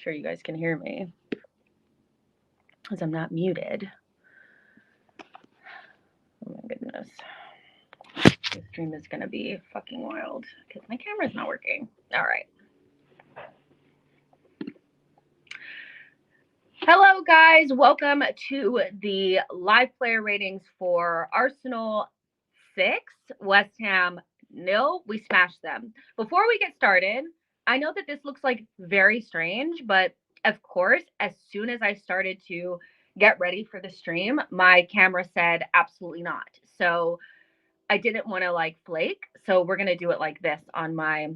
sure you guys can hear me because I'm not muted. Oh my goodness. This stream is going to be fucking wild because my camera's not working. All right. Hello, guys. Welcome to the live player ratings for Arsenal 6, West Ham 0. We smashed them. Before we get started, I know that this looks like very strange, but of course, as soon as I started to get ready for the stream, my camera said absolutely not. So I didn't want to like flake. So we're going to do it like this on my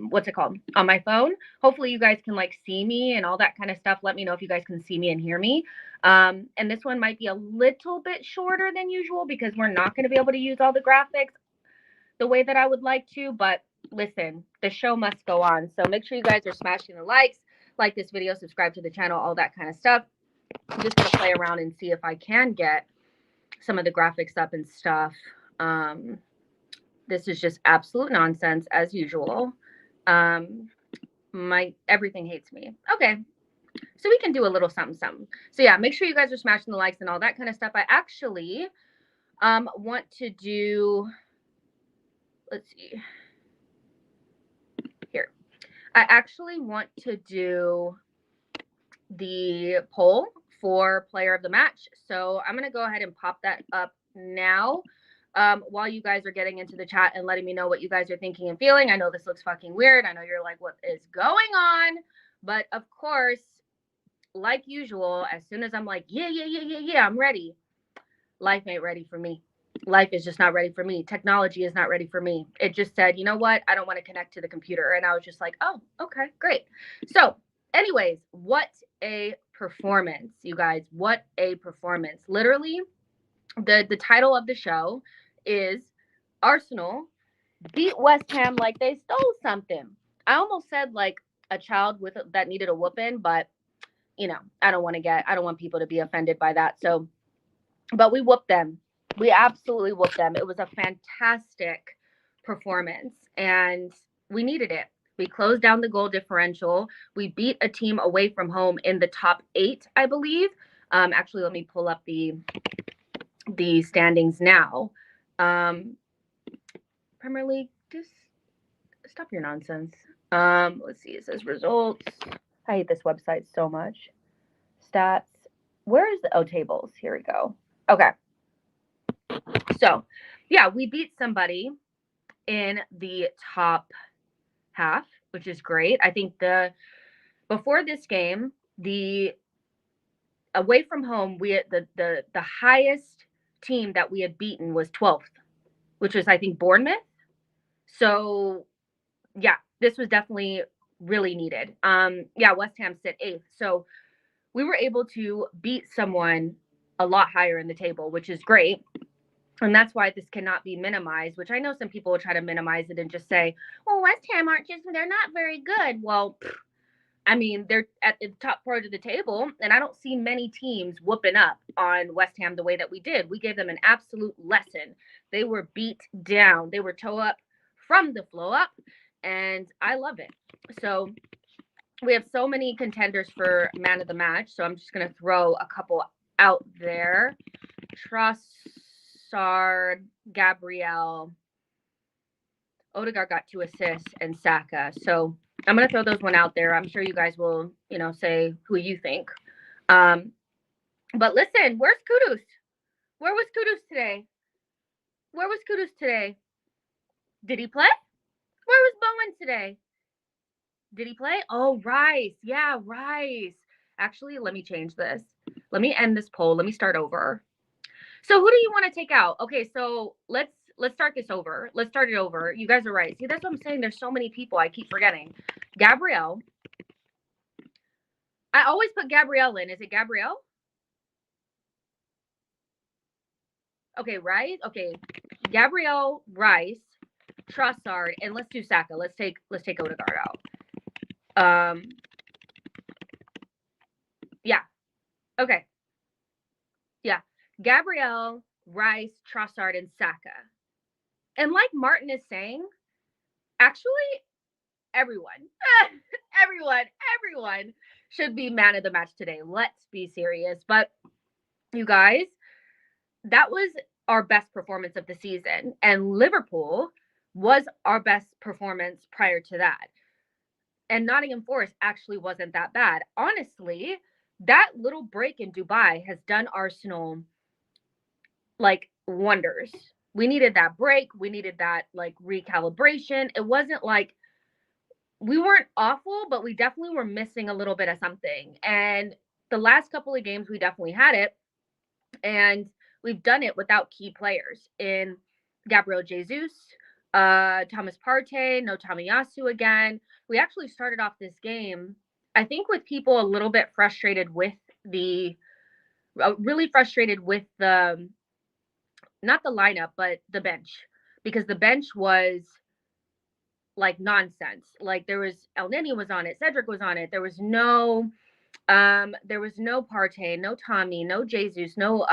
what's it called, on my phone. Hopefully you guys can like see me and all that kind of stuff. Let me know if you guys can see me and hear me. And this one might be a little bit shorter than usual because we're not going to be able to use all the graphics the way that I would like to, but listen, the show must go on. So make sure you guys are smashing the likes, like this video, subscribe to the channel, all that kind of stuff. I'm just going to play around and see if I can get some of the graphics up and stuff. This is just absolute nonsense as usual. Everything hates me. Okay. So we can do a little something. So yeah, make sure you guys are smashing the likes and all that kind of stuff. I actually want to do, let's see here. I actually want to do the poll for player of the match. So I'm going to go ahead and pop that up now. While you guys are getting into the chat and letting me know what you guys are thinking and feeling. I know this looks fucking weird. I know you're like, what is going on? But of course, like usual, as soon as I'm like, yeah, I'm ready. Life ain't ready for me. Life is just not ready for me. Technology is not ready for me. It just said, you know what? I don't want to connect to the computer. And I was just like, oh, okay, great. So anyways, what a performance, you guys. What a performance. Literally, the title of the show is Arsenal beat West Ham like they stole something. I almost said like a child that needed a whooping, but you know, I don't want people to be offended by that. So, but we whooped them. We absolutely whooped them. It was a fantastic performance and we needed it. We closed down the goal differential. We beat a team away from home in the top 8, I believe. Actually, let me pull up the standings now. Premier League, just stop your nonsense. Let's see. It says results. I hate this website so much. Stats. Where is the tables? Here we go. Okay. So, yeah, we beat somebody in the top half, which is great. I think before this game, the away from home, we had the highest team that we had beaten was 12th, which was I think Bournemouth. So yeah, this was definitely really needed. Yeah, West Ham sit 8th. So we were able to beat someone a lot higher in the table, which is great. And that's why this cannot be minimized, which I know some people will try to minimize it and just say, well, West Ham they're not very good. Well, I mean, they're at the top part of the table, and I don't see many teams whooping up on West Ham the way that we did. We gave them an absolute lesson. They were beat down. They were toe up from the flow up, and I love it. So we have so many contenders for man of the match, so I'm just going to throw a couple out there. Trossard, Gabriel, Ødegaard got 2 assists, and Saka. So I'm going to throw those one out there. I'm sure you guys will, say who you think. But listen, where's Kudus? Where was Kudus today? Did he play? Where was Bowen today? Did he play? Oh, Rice. Yeah, Rice. Actually, let me change this. Let me end this poll. Let me start over. So who do you want to take out? Okay, so let's start this over. Let's start it over. You guys are right. See, that's what I'm saying. There's so many people. I keep forgetting. Gabriel. I always put Gabriel in. Is it Gabriel? Okay, Rice. Okay, Gabriel, Rice, Trossard, and let's do Saka. Let's take Ødegaard out. Yeah. Okay. Yeah. Gabriel, Rice, Trossard, and Saka. And like Martin is saying, actually, everyone, everyone should be man of the match today. Let's be serious. But you guys, that was our best performance of the season. And Liverpool was our best performance prior to that. And Nottingham Forest actually wasn't that bad. Honestly, that little break in Dubai has done Arsenal like wonders. We needed that break. We needed that like recalibration. It wasn't like we weren't awful, but we definitely were missing a little bit of something. And the last couple of games, we definitely had it. And we've done it without key players in Gabriel Jesus, Thomas Partey, no Tomiyasu again. We actually started off this game, I think, with people a little bit frustrated with really frustrated with not the lineup, but the bench, because the bench was like nonsense. Like there was El Nini was on it, Cedric was on it. There was no Partey, no Tommy, no Jesus, no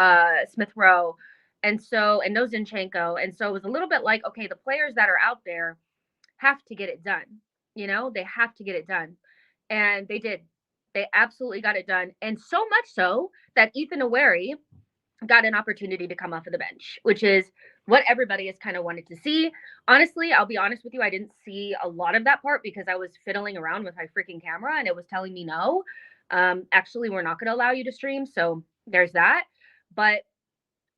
Smith Rowe, and no Zinchenko. And so it was a little bit like, okay, the players that are out there have to get it done. You know, they have to get it done. And they did. They absolutely got it done. And so much so that Ethan Nwaneri got an opportunity to come off of the bench, which is what everybody has kind of wanted to see. Honestly, I'll be honest with you, I didn't see a lot of that part because I was fiddling around with my freaking camera and it was telling me no. Actually, we're not going to allow you to stream. So there's that. But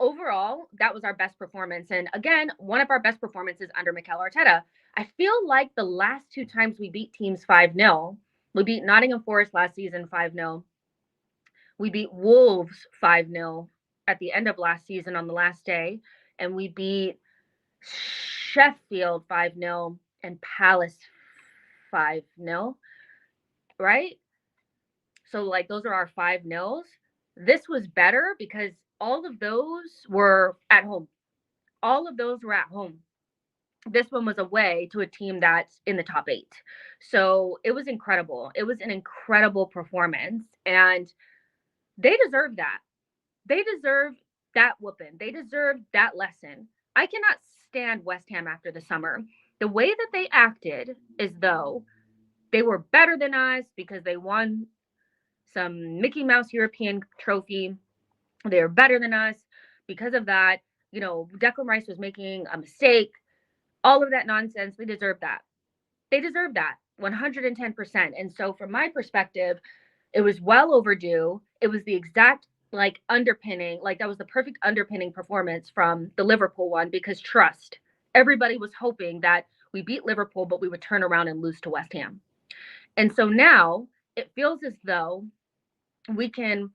overall, that was our best performance. And again, one of our best performances under Mikel Arteta. I feel like the last two times we beat teams 5-0, we beat Nottingham Forest last season 5-0. We beat Wolves 5-0 at the end of last season on the last day. And we beat Sheffield 5-0 and Palace 5-0, right? So like those are our 5-0s. This was better because all of those were at home. All of those were at home. This one was away to a team that's in the top 8. So it was incredible. It was an incredible performance. And they deserve that. They deserve that whooping. They deserve that lesson. I cannot stand West Ham after the summer. The way that they acted as though they were better than us because they won some Mickey Mouse European trophy. They're better than us because of that. You know, Declan Rice was making a mistake. All of that nonsense. They deserve that. They deserve that 110%. And so from my perspective, it was well overdue. It was the exact like underpinning, like that was the perfect underpinning performance from the Liverpool one because trust. Everybody was hoping that we beat Liverpool, but we would turn around and lose to West Ham. And so now it feels as though we can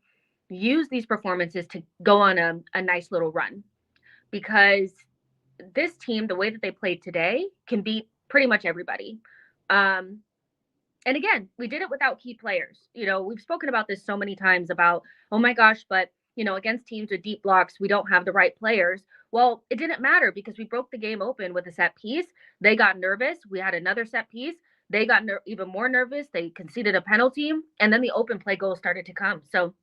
use these performances to go on a nice little run because this team, the way that they played today, can beat pretty much everybody. And again, we did it without key players. You know, we've spoken about this so many times about, oh my gosh, but, you know, against teams with deep blocks, we don't have the right players. Well, it didn't matter because we broke the game open with a set piece. They got nervous. We had another set piece. They got even more nervous. They conceded a penalty. And then the open play goal started to come. So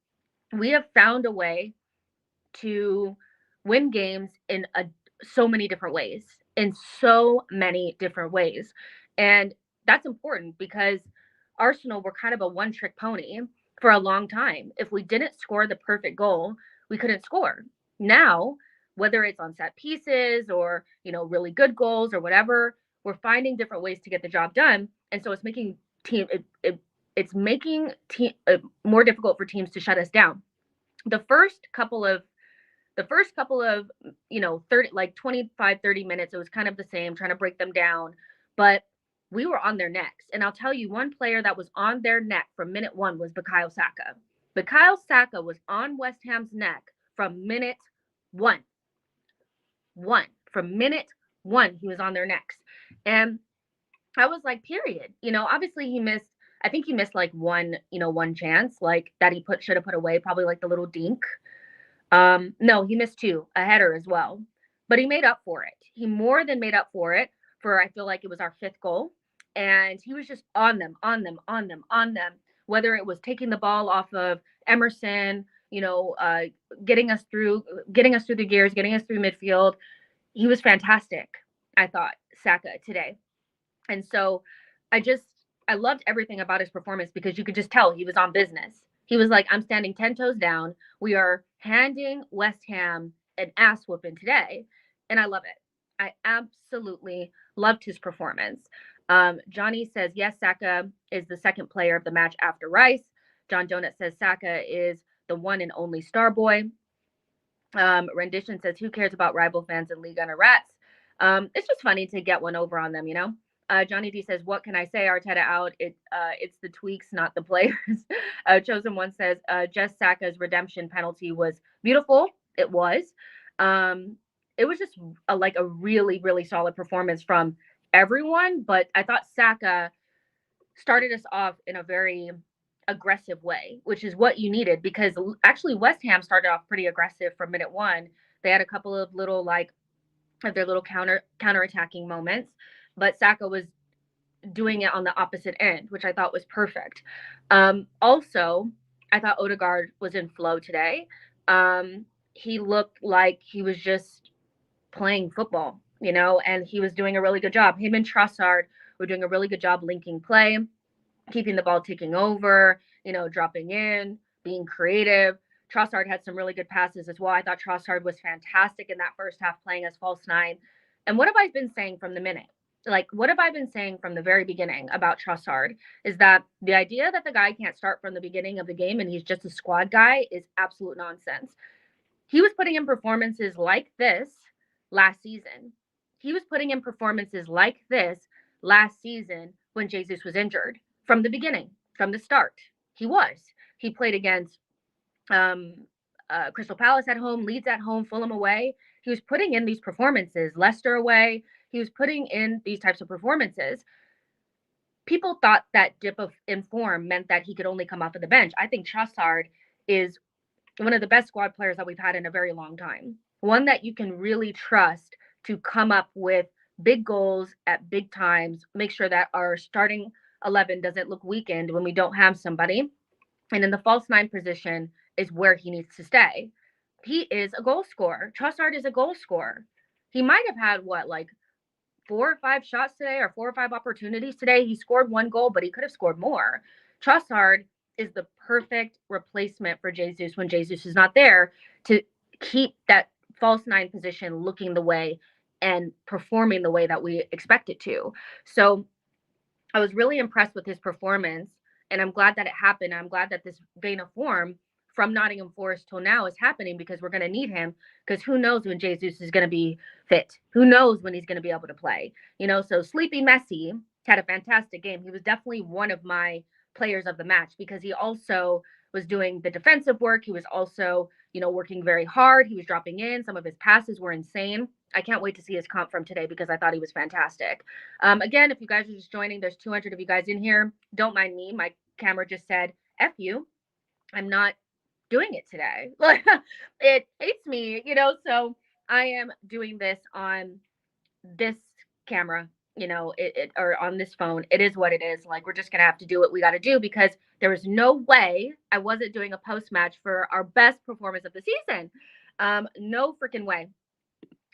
we have found a way to win games in so many different ways. And that's important because Arsenal were kind of a one-trick pony for a long time. If we didn't score the perfect goal, we couldn't score. Now, whether it's on set pieces or, you know, really good goals or whatever, we're finding different ways to get the job done. And so it's making more difficult for teams to shut us down. The first couple of, you know, 25-30 minutes, it was kind of the same, trying to break them down. But we were on their necks. And I'll tell you, one player that was on their neck from minute 1 was Bukayo Saka. Bukayo Saka was on West Ham's neck from minute 1. From minute 1, he was on their necks. And I was like, period. You know, obviously I think he missed like one chance, like that he should have put away, probably like the little dink. No, he missed 2, a header as well. But he made up for it. He more than made up for it I feel like it was our 5th goal. And he was just on them, whether it was taking the ball off of Emerson, you know, getting us through the gears, getting us through midfield. He was fantastic, I thought, Saka today. And so I loved everything about his performance because you could just tell he was on business. He was like, I'm standing 10 toes down. We are handing West Ham an ass whooping today. And I love it. I absolutely loved his performance. Johnny says, yes, Saka is the second player of the match after Rice. John Donut says Saka is the one and only star boy. Rendition says, who cares about rival fans and League Gunner Rats? It's just funny to get one over on them, you know? Johnny D says, what can I say? Arteta out. It's the tweaks, not the players. Chosen One says, Jess Saka's redemption penalty was beautiful. It was. It was just like a really, really solid performance from everyone. But I thought Saka started us off in a very aggressive way, which is what you needed because actually West Ham started off pretty aggressive from minute one. They had a couple of little like of their little counter-attacking moments, but Saka was doing it on the opposite end, which I thought was perfect. Also, I thought Ødegaard was in flow today. He looked like he was just playing football, you know, and he was doing a really good job. Him and Trossard were doing a really good job linking play, keeping the ball ticking over, you know, dropping in, being creative. Trossard had some really good passes as well. I thought Trossard was fantastic in that first half playing as false nine. And what have I been saying from the minute? Like, what have I been saying from the very beginning about Trossard is that the idea that the guy can't start from the beginning of the game and he's just a squad guy is absolute nonsense. He was putting in performances like this last season. He was putting in performances like this last season when Jesus was injured from the beginning, from the start. He was. He played against Crystal Palace at home, Leeds at home, Fulham away. He was putting in these performances, Leicester away. He was putting in these types of performances. People thought that dip in form meant that he could only come off of the bench. I think Trossard is one of the best squad players that we've had in a very long time. One that you can really trust to come up with big goals at big times, make sure that our starting 11 doesn't look weakened when we don't have somebody. And in the false nine position is where he needs to stay. He is a goal scorer. Trossard is a goal scorer. He might have had like 4 or 5 shots today or 4 or 5 opportunities today. He scored 1 goal, but he could have scored more. Trossard is the perfect replacement for Jesus when Jesus is not there to keep that false nine position looking the way and performing the way that we expect it to. So I was really impressed with his performance, and I'm glad that it happened. I'm glad that this vein of form from Nottingham Forest till now is happening because we're going to need him because who knows when Jesus is going to be fit? Who knows when he's going to be able to play? You know, so Sleepy Messi had a fantastic game. He was definitely one of my players of the match because he also was doing the defensive work. He was also, you know, working very hard. He was dropping in. Some of his passes were insane. I can't wait to see his comp from today because I thought he was fantastic. Again, if you guys are just joining, there's 200 of you guys in here. Don't mind me. My camera just said, F you. I'm not doing it today. Like it hates me, you know, so I am doing this on this camera, you know, or on this phone. It is what it is. Like we're just gonna have to do what we gotta do because there was no way I wasn't doing a post match for our best performance of the season. No freaking way.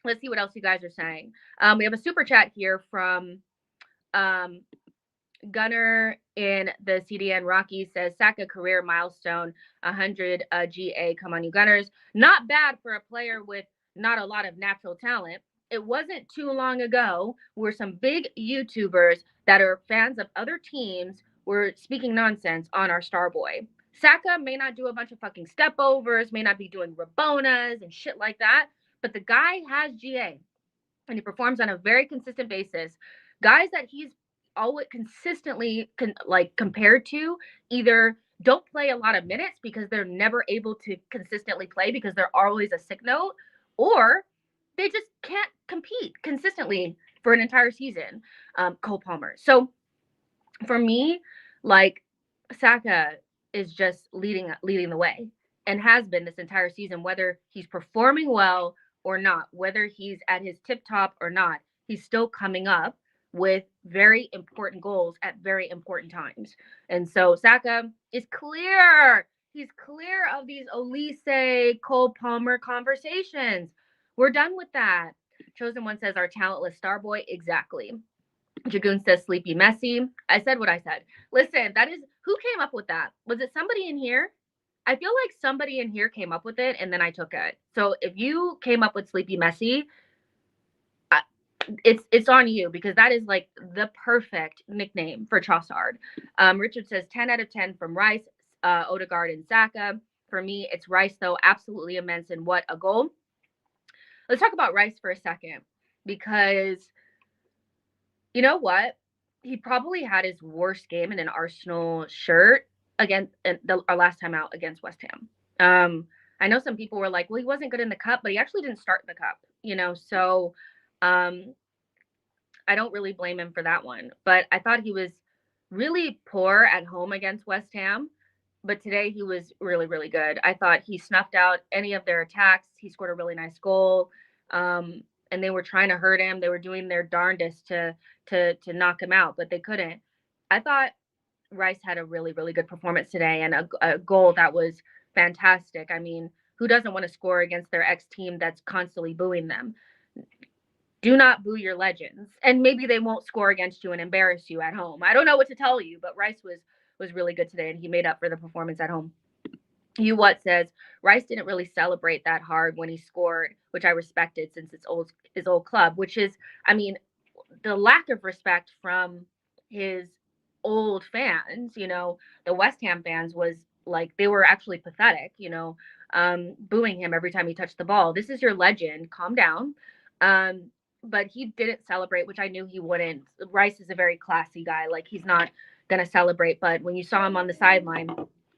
Let's see what else you guys are saying. We have a super chat here from Gunner in the CDN Rocky says Saka career milestone 100 GA. Come on, you Gunners. Not bad for a player with not a lot of natural talent. It wasn't too long ago where some big YouTubers that are fans of other teams were speaking nonsense on our star boy. Saka may not do a bunch of fucking step overs, may not be doing Rabonas and shit like that, but the guy has GA and he performs on a very consistent basis. Guys that he's always consistently compared to either don't play a lot of minutes because they're never able to consistently play because they're always a sick note, or they just can't compete consistently for an entire season. Cole Palmer. So for me, like Saka is just leading the way and has been this entire season, whether he's performing well or not, whether he's at his tip top or not, he's still coming up with very important goals at very important times. And so Saka is clear. He's clear of these Olise, Cole Palmer conversations. We're done with that. Chosen One says our talentless star boy. Exactly. Dragoon says Sleepy Messy. I said what I said. Listen, that is, who came up with that? Was it somebody in here? I feel like somebody in here came up with it and then I took it. So if you came up with Sleepy Messy, it's on you, because that is like the perfect nickname for Trossard. Richard says 10 out of 10 from Rice, Ødegaard, and Saka. For me, it's Rice, though. Absolutely immense, and what a goal. Let's talk about Rice for a second, because you know what? He probably had his worst game in an Arsenal shirt against our last time out against West Ham. I know some people were like, well, he wasn't good in the cup, but he actually didn't start in the cup, so I don't really blame him for that one. But I thought he was really poor at home against West Ham. But today he was really, really good. I thought he snuffed out any of their attacks. He scored a really nice goal. And they were trying to hurt him. They were doing their darndest to knock him out, but they couldn't. I thought Rice had a really, really good performance today, and a goal that was fantastic. I mean, who doesn't want to score against their ex-team that's constantly booing them? Do not boo your legends. And maybe they won't score against you and embarrass you at home. I don't know what to tell you, but Rice was really good today, and he made up for the performance at home. You what says Rice didn't really celebrate that hard when he scored, which I respected since it's his old club, which is, I mean, the lack of respect from his old fans, the West Ham fans was like, they were actually pathetic, booing him every time he touched the ball. This is your legend. Calm down. But he didn't celebrate, which I knew he wouldn't. Rice is a very classy guy. Like, he's not going to celebrate. But when you saw him on the sideline,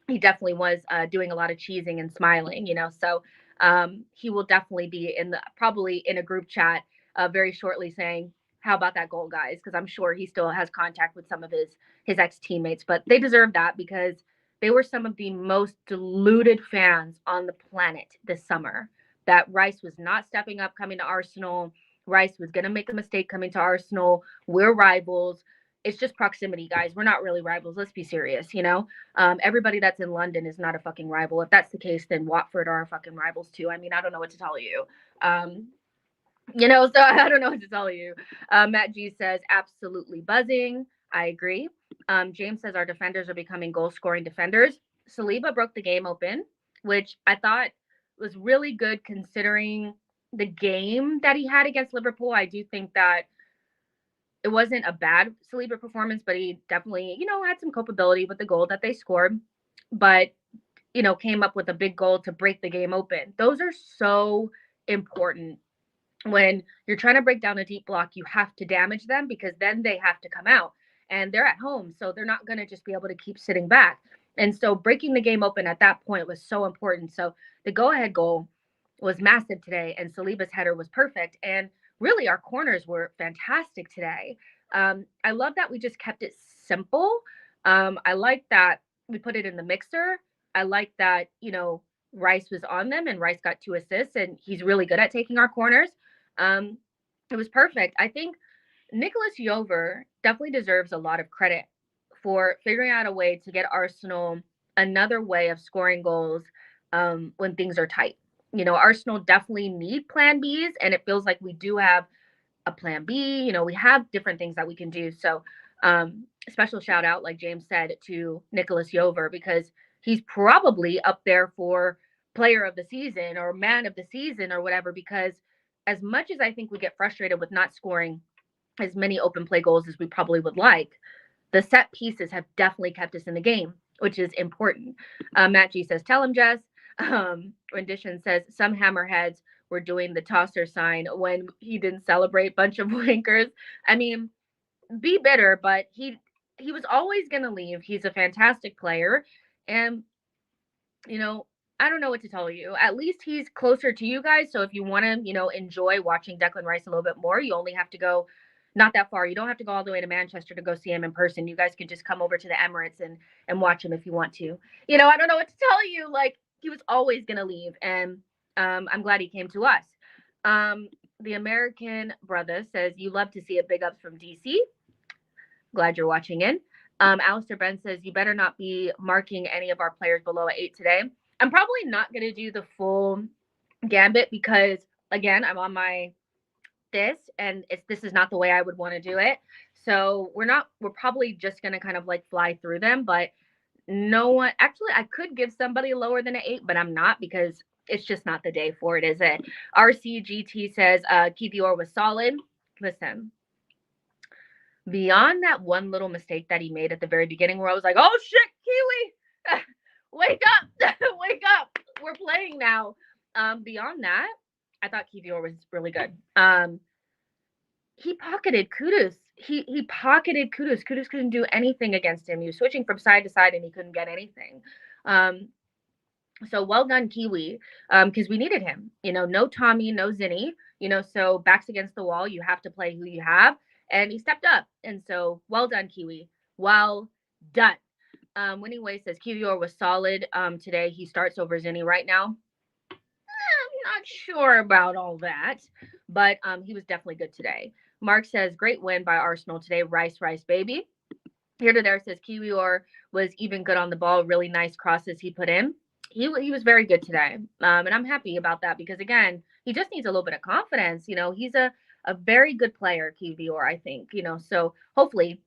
he definitely was doing a lot of cheesing and smiling, So he will definitely be probably in a group chat very shortly saying, how about that goal, guys? Because I'm sure he still has contact with some of his ex-teammates. But they deserve that, because they were some of the most deluded fans on the planet this summer. That Rice was not stepping up coming to Arsenal. Rice was going to make a mistake coming to Arsenal. We're rivals. It's just proximity, guys. We're not really rivals. Let's be serious, everybody that's in London is not a fucking rival. If that's the case, then Watford are our fucking rivals too. I mean, I don't know what to tell you. So I don't know what to tell you. Matt G says, absolutely buzzing. I agree. James says, our defenders are becoming goal-scoring defenders. Saliba broke the game open, which I thought was really good considering the game that he had against Liverpool. I do think that it wasn't a bad Saliba performance, but he definitely, had some culpability with the goal that they scored, but, came up with a big goal to break the game open. Those are so important. When you're trying to break down a deep block, you have to damage them, because then they have to come out, and they're at home. So they're not going to just be able to keep sitting back. And so breaking the game open at that point was so important. So the go-ahead goal was massive today, and Saliba's header was perfect. And really, our corners were fantastic today. I love that we just kept it simple. I like that we put it in the mixer. I like that, Rice was on them, and Rice got 2 assists, and he's really good at taking our corners. It was perfect. I think Nicholas Jover definitely deserves a lot of credit for figuring out a way to get Arsenal another way of scoring goals when things are tight. Arsenal definitely need plan Bs, and it feels like we do have a plan B. We have different things that we can do. So special shout out, like James said, to Nicholas Jover, because he's probably up there for player of the season or man of the season or whatever, because as much as I think we get frustrated with not scoring as many open play goals as we probably would like, the set pieces have definitely kept us in the game, which is important. Matt G says, tell him, Jess. Rendition says, some hammerheads were doing the tosser sign when he didn't celebrate. Bunch of wankers. I mean, be bitter, but he was always going to leave. He's a fantastic player. And, I don't know what to tell you. At least he's closer to you guys. So if you want to, enjoy watching Declan Rice a little bit more, you only have to go not that far. You don't have to go all the way to Manchester to go see him in person. You guys can just come over to the Emirates and watch him if you want to. I don't know what to tell you. Like, he was always going to leave. And I'm glad he came to us. The American brother says, you love to see a big ups from DC. Glad you're watching in. Alistair Ben says, you better not be marking any of our players below 8 today. I'm probably not going to do the full gambit because, again, I'm on my this, and this is not the way I would want to do it. So we're probably just going to kind of like fly through them, but no one, actually, I could give somebody lower than an 8, but I'm not because it's just not the day for it, is it? RCGT says Kiwior was solid. Listen, beyond that one little mistake that he made at the very beginning where I was like, oh shit, Kiwi, wake up, wake up. We're playing now. Beyond that, I thought Kiwior was really good. He pocketed Kudus. He pocketed Kudus. Kudus couldn't do anything against him. He was switching from side to side and he couldn't get anything. So well done, Kiwi, because we needed him. No Tommy, no Zinni. So backs against the wall. You have to play who you have. And he stepped up. And so well done, Kiwi. Well done. Winning Way says Kiwior was solid today. He starts over Zinni right now. I'm not sure about all that, but he was definitely good today. Mark says, great win by Arsenal today. Rice, baby. Here to there says Kiwior was even good on the ball. Really nice crosses he put in. He was very good today. And I'm happy about that because, again, he just needs a little bit of confidence. He's a very good player, Kiwior, I think. So hopefully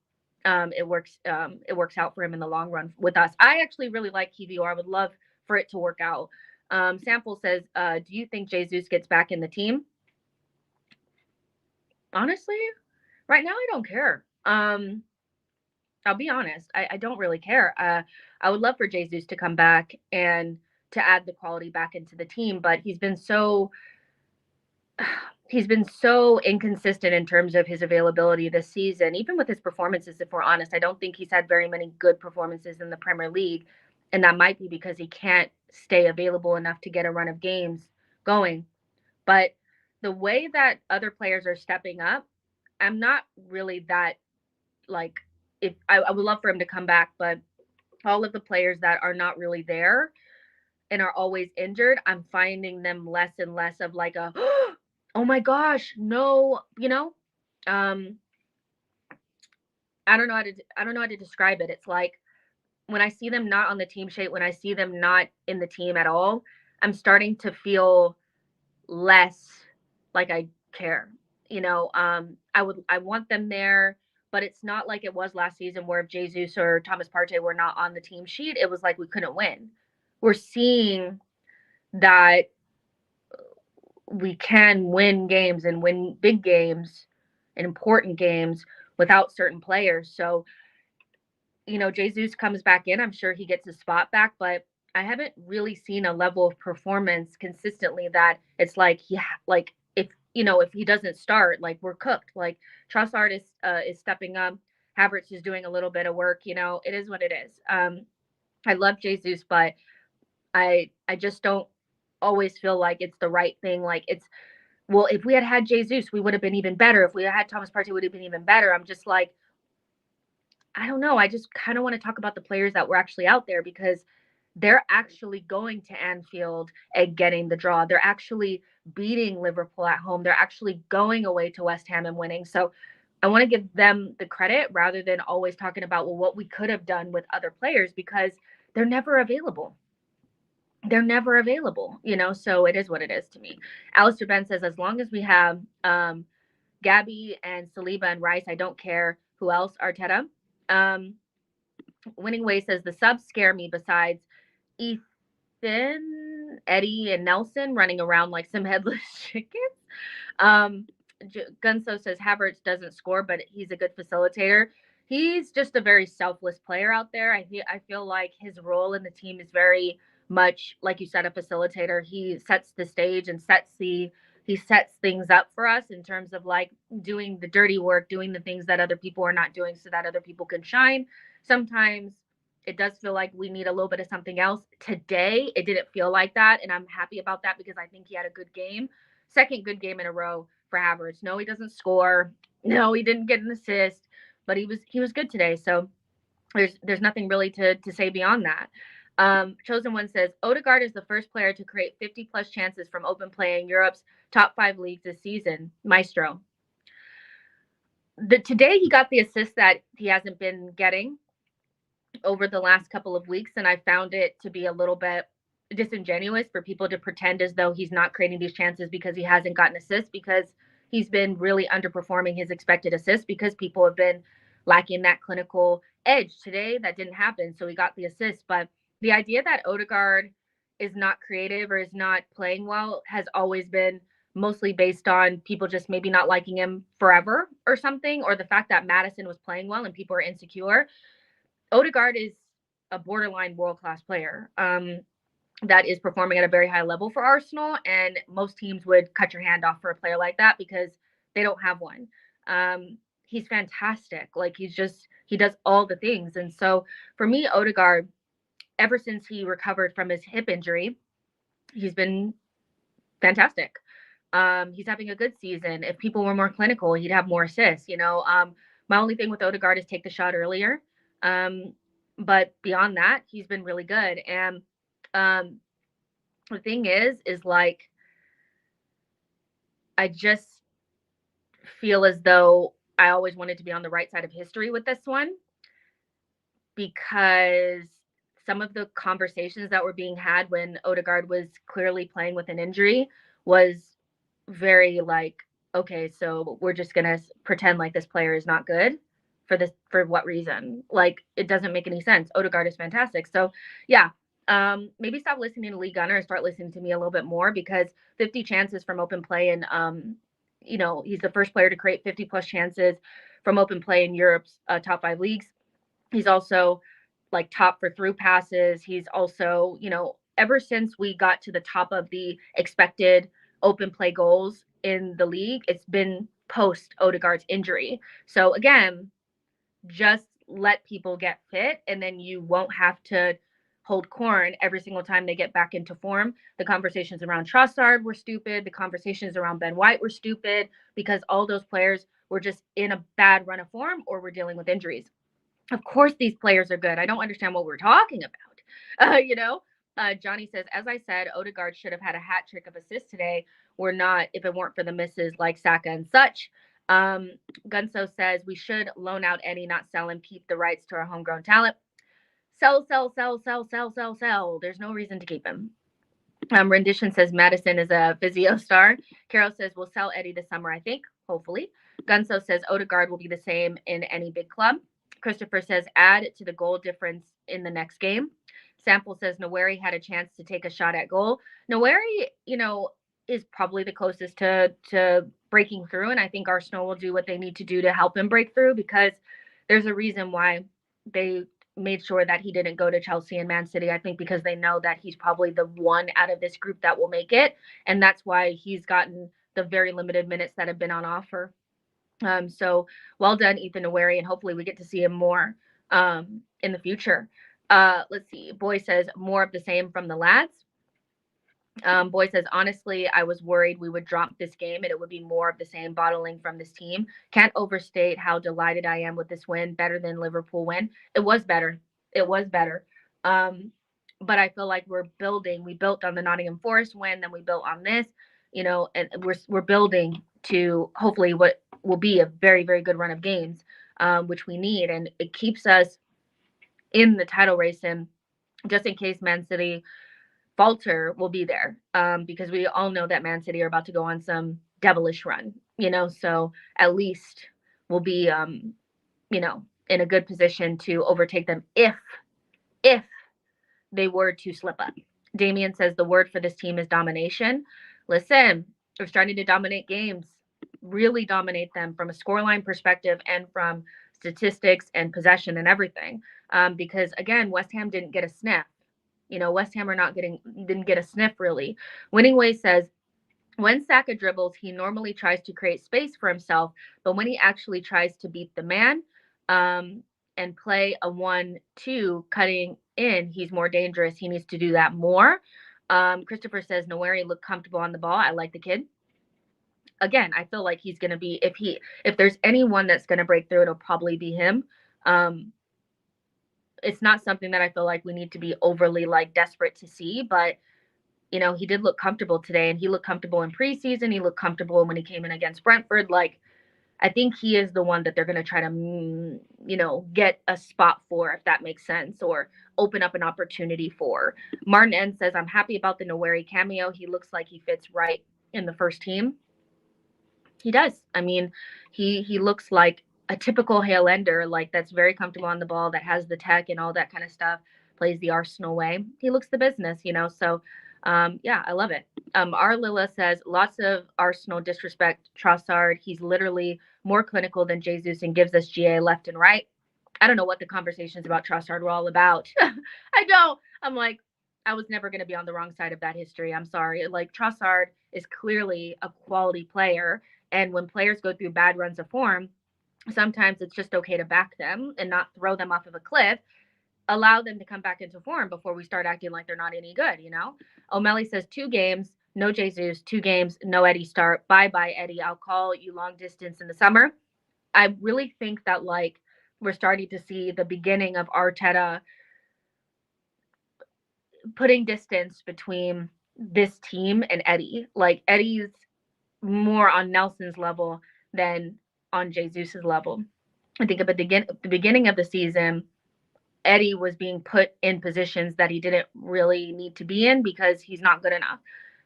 it works out for him in the long run with us. I actually really like Kiwior. I would love for it to work out. Sample says, do you think Jesus gets back in the team? Honestly, right now I don't care. I'll be honest. I don't really care. I would love for Jesus to come back and to add the quality back into the team, but he's been so inconsistent in terms of his availability this season. Even with his performances, if we're honest, I don't think he's had very many good performances in the Premier League, and that might be because he can't stay available enough to get a run of games going. But the way that other players are stepping up, I'm not really that like. If I would love for him to come back, but all of the players that are not really there and are always injured, I'm finding them less and less of like a, oh my gosh, no, I don't know how to describe it. It's like when I see them not on the team sheet, when I see them not in the team at all, I'm starting to feel less like I care. I want them there. But it's not like it was last season where if Jesus or Thomas Partey were not on the team sheet, it was like we couldn't win. We're seeing that we can win games and win big games and important games without certain players. So, Jesus comes back in. I'm sure he gets his spot back, but I haven't really seen a level of performance consistently that it's like, if he doesn't start, like we're cooked. Like Trossard is stepping up. Havertz is doing a little bit of work. It is what it is. I love Jesus, but I just don't always feel like it's the right thing. Like if we had Jesus, we would have been even better. If we had Thomas Partey, we would have been even better. I'm just like, I don't know. I just kind of want to talk about the players that were actually out there because they're actually going to Anfield and getting the draw. They're actually beating Liverpool at home. They're actually going away to West Ham and winning. So I want to give them the credit rather than always talking about, what we could have done with other players because they're never available. They're never available, so it is what it is to me. Alistair Ben says, as long as we have Gabby and Saliba and Rice, I don't care who else, Arteta. Winning Way says, the subs scare me besides Ethan, Eddie, and Nelson running around like some headless chickens. Gunso says Havertz doesn't score, but he's a good facilitator. He's just a very selfless player out there. I feel like his role in the team is very much, like you said, a facilitator. He sets the stage and he sets things up for us in terms of like doing the dirty work, doing the things that other people are not doing so that other people can shine. Sometimes it does feel like we need a little bit of something else. Today, it didn't feel like that, and I'm happy about that because I think he had a good game. Second good game in a row for Havertz. No, he doesn't score. No, he didn't get an assist, but he was good today. So there's nothing really to say beyond that. Chosen One says, Ødegaard is the first player to create 50-plus chances from open play in Europe's top 5 leagues this season. Maestro. Today, he got the assist that he hasn't been getting over the last couple of weeks, and I found it to be a little bit disingenuous for people to pretend as though he's not creating these chances because he hasn't gotten assists, because he's been really underperforming his expected assists because people have been lacking that clinical edge. Today, that didn't happen, so he got the assist. But the idea that Ødegaard is not creative or is not playing well has always been mostly based on people just maybe not liking him forever or something, or the fact that Madison was playing well and people are insecure. Ødegaard is a borderline world-class player that is performing at a very high level for Arsenal, and most teams would cut your hand off for a player like that because they don't have one. He's fantastic. Like, he does all the things. And so for me, Ødegaard, ever since he recovered from his hip injury, he's been fantastic. He's having a good season. If people were more clinical, he'd have more assists. My only thing with Ødegaard is take the shot earlier. But beyond that, he's been really good. And the thing is like, I just feel as though I always wanted to be on the right side of history with this one, because some of the conversations that were being had when Ødegaard was clearly playing with an injury was very like, okay, so we're just going to pretend like this player is not good for what reason? Like, it doesn't make any sense. Ødegaard is fantastic. So yeah, maybe stop listening to Lee Gunner and start listening to me a little bit more, because 50 chances from open play, and he's the first player to create 50 plus chances from open play in Europe's top 5 leagues. He's also like top for through passes. He's also, ever since we got to the top of the expected open play goals in the league, it's been post Ødegaard's injury. So again, just let people get fit, and then you won't have to hold corn every single time they get back into form. The conversations around Trossard were stupid. The conversations around Ben White were stupid, because all those players were just in a bad run of form or were dealing with injuries. Of course, these players are good. I don't understand what we're talking about. Johnny says, as I said, Ødegaard should have had a hat trick of assists today. We're not, if it weren't for the misses like Saka and such. Gunso says, we should loan out Eddie, not sell and keep the rights to our homegrown talent. Sell. There's no reason to keep him. Rendition says Madison is a physio star. Carol says, we'll sell Eddie this summer, I think, hopefully. Gunso says Ødegaard will be the same in any big club. Christopher says, add to the goal difference in the next game. Sample says Nwaneri had a chance to take a shot at goal. Nwaneri, is probably the closest to breaking through, and I think Arsenal will do what they need to do to help him break through, because there's a reason why they made sure that he didn't go to Chelsea and Man City. I think because they know that he's probably the one out of this group that will make it, and that's why he's gotten the very limited minutes that have been on offer. So well done, Ethan Nwaneri, and hopefully we get to see him more in the future. Let's see. Boy says, more of the same from the lads. Boy says, honestly, I was worried we would drop this game and it would be more of the same bottling from this team. Can't overstate how delighted I am with this win. Better than Liverpool win. It was better. But I feel like we're building. We built on the Nottingham Forest win, then we built on this, and we're building to hopefully what will be a very, very good run of games, which we need. And it keeps us in the title race, and just in case Man City falter, will be there, because we all know that Man City are about to go on some devilish run, so at least we'll be, in a good position to overtake them if they were to slip up. Damien says the word for this team is domination. Listen, we're starting to dominate games, really dominate them from a scoreline perspective and from statistics and possession and everything. Because again, West Ham didn't get a sniff. West Ham didn't get a sniff really. Winning Way says, when Saka dribbles, he normally tries to create space for himself, but when he actually tries to beat the man and play a 1-2 cutting in, he's more dangerous. He needs to do that more. Christopher says Nwaneri looked comfortable on the ball. I like the kid. Again, I feel like he's going to be, if there's anyone that's going to break through, it'll probably be him. It's not something that I feel like we need to be overly desperate to see, but he did look comfortable today, and he looked comfortable in preseason. He looked comfortable when he came in against Brentford. I think he is the one that they're going to try to, get a spot for, if that makes sense, or open up an opportunity for. Martin N says, I'm happy about the Nwaneri cameo. He looks like he fits right in the first team. He does. I mean, he looks like a typical Hale Ender, like that's very comfortable on the ball, that has the tech and all that kind of stuff, plays the Arsenal way. He looks the business, you know. So, yeah, I love it. Our Lila says lots of Arsenal disrespect Trossard. He's literally more clinical than Jesus and gives us GA left and right. I don't know what the conversations about Trossard were all about. I don't. I'm like, I was never going to be on the wrong side of that history. I'm sorry. Like, Trossard is clearly a quality player. And when players go through bad runs of form, sometimes it's just okay to back them and not throw them off of a cliff. Allow them to come back into form before we start acting like they're not any good, you know? O'Malley says 2 games, no Jesus, 2 games, no Eddie start. Bye bye, Eddie. I'll call you long distance in the summer. I really think that, like, we're starting to see the beginning of Arteta putting distance between this team and Eddie. Like, Eddie's more on Nelson's level than on Jesus's level. I think at the beginning of the season, Eddie was being put in positions that he didn't really need to be in because he's not good enough.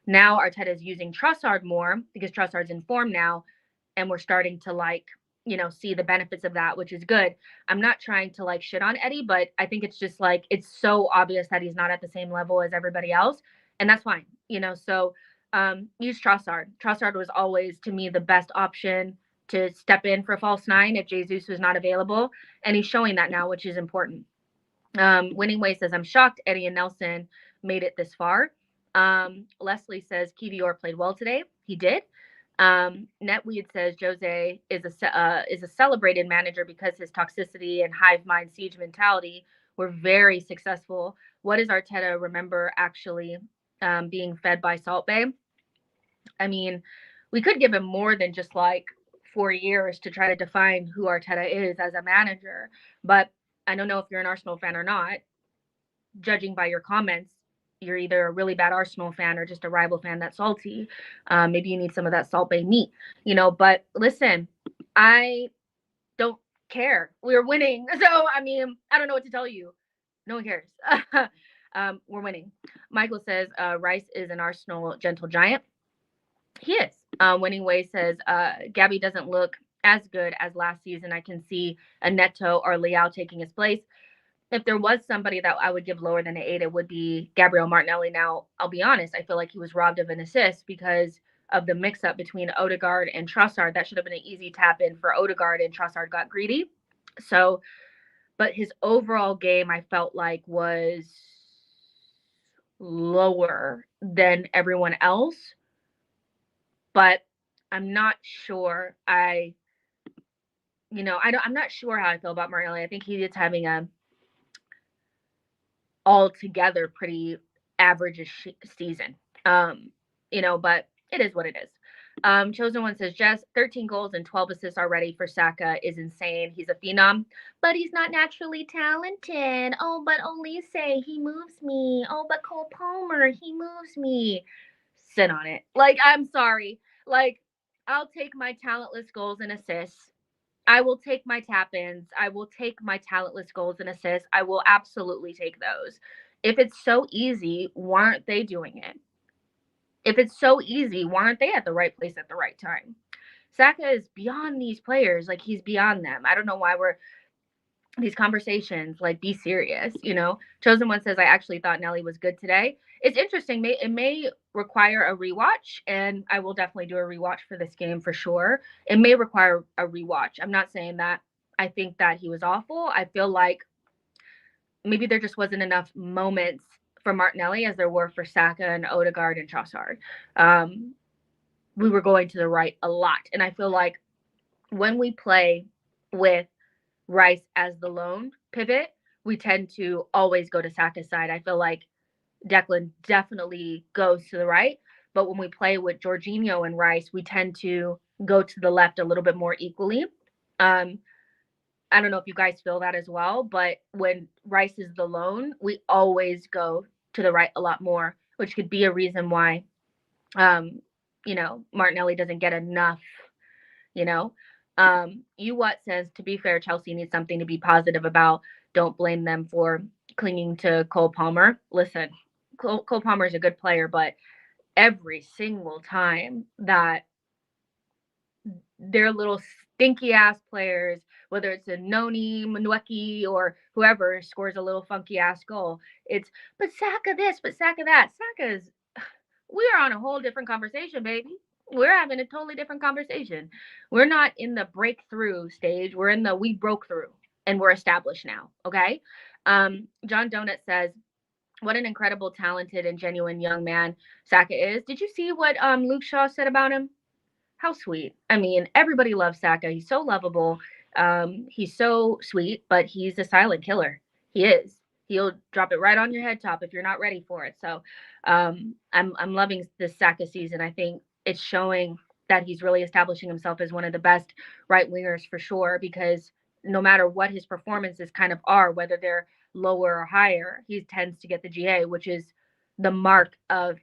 Now Arteta is using Trossard more because Trossard's in form now, and we're starting to, like, you know, see the benefits of that, which is good. I'm not trying to, like, shit on Eddie, but I think it's just like it's so obvious that he's not at the same level as everybody else, and that's fine, you know. So use Trossard. Trossard was always, to me, the best option to step in for false nine if Jesus was not available, and he's showing that now, which is important. Winning Way says, I'm shocked Eddie and Nelson made it this far. Leslie says, Kiwior played well today. He did. Netweed says, Jose is a celebrated manager because his toxicity and hive mind siege mentality were very successful. What does Arteta remember actually being fed by Salt Bay? I mean, we could give him more than just like 4 years to try to define who Arteta is as a manager. But I don't know if you're an Arsenal fan or not. Judging by your comments, you're either a really bad Arsenal fan or just a rival fan that's salty. Maybe you need some of that Salt Bay meat, you know. But listen, I don't care. We're winning. So, I mean, I don't know what to tell you. No one cares. We're winning. Michael says Rice is an Arsenal gentle giant. He is. Winning Way says Gabby doesn't look as good as last season. I can see a Neto or Leao taking his place. If there was somebody that I would give lower than an 8, it would be Gabriel Martinelli. Now, I'll be honest, I feel like he was robbed of an assist because of the mix-up between Ødegaard and Trossard. That should have been an easy tap-in for Ødegaard, and Trossard got greedy. So, but his overall game, I felt like, was lower than everyone else. But I'm not sure. I'm not sure how I feel about Martinelli. I think he is having a altogether pretty average-ish season. But it is what it is. Chosen One says, Jess, 13 goals and 12 assists already for Saka is insane. He's a phenom, but he's not naturally talented. Oh, but Olise, he moves me. Oh, but Cole Palmer, he moves me. Sit on it. Like, I'm sorry. Like, I'll take my talentless goals and assists. I will take my tap-ins. I will take my talentless goals and assists. I will absolutely take those. If it's so easy, why aren't they doing it? If it's so easy, why aren't they at the right place at the right time? Saka is beyond these players. Like, he's beyond them. I don't know why we're these conversations, like, be serious, you know. Chosen One says, I actually thought Nelly was good today. It's interesting. It may require a rewatch, and I will definitely do a rewatch for this game for sure. It may require a rewatch. I'm not saying that I think that he was awful. I feel like maybe there just wasn't enough moments for Martinelli as there were for Saka and Ødegaard and Trossard. We were going to the right a lot. And I feel like when we play with Rice as the lone pivot, we tend to always go to Saka's side. I feel like Declan definitely goes to the right, but when we play with Jorginho and Rice, we tend to go to the left a little bit more equally. I don't know if you guys feel that as well, but when Rice is the lone, we always go to the right a lot more, which could be a reason why, Martinelli doesn't get enough, you know. What says, to be fair, Chelsea needs something to be positive about. Don't blame them for clinging to Cole Palmer. Listen, Cole Palmer is a good player, but every single time that their little stinky ass players, whether it's a Noni, Nwaneri, or whoever scores a little funky ass goal. It's but Saka this, but Saka that. Saka's we are on a whole different conversation, baby. We're having a totally different conversation. We're not in the breakthrough stage. We're in the we broke through and we're established now. Okay. John Donut says, what an incredible, talented, and genuine young man Saka is. Did you see what Luke Shaw said about him? How sweet. I mean, everybody loves Saka. He's so lovable. He's so sweet, but he's a silent killer. He is. He'll drop it right on your head top if you're not ready for it. So I'm loving this Saka season. I think it's showing that he's really establishing himself as one of the best right wingers for sure, because no matter what his performances kind of are, whether they're lower or higher, he tends to get the GA, which is the mark of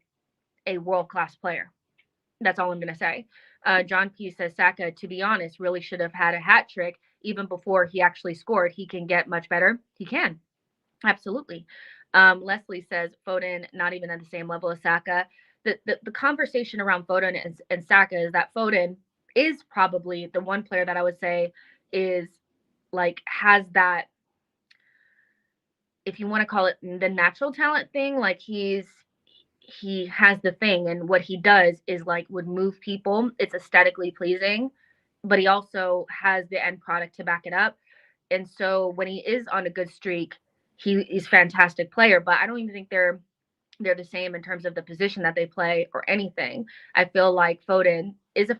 a world class player. That's all I'm going to say. John P says Saka, to be honest, really should have had a hat trick even before he actually scored. He can get much better. He can. Absolutely. Leslie says Foden, not even at the same level as Saka. The conversation around Foden and Saka is that Foden is probably the one player that I would say is like has that, if you want to call it the natural talent thing, like he has the thing, and what he does is like would move people. It's aesthetically pleasing, but he also has the end product to back it up. And so when he is on a good streak, he's a fantastic player, but I don't even think they're the same in terms of the position that they play or anything. I feel like Foden is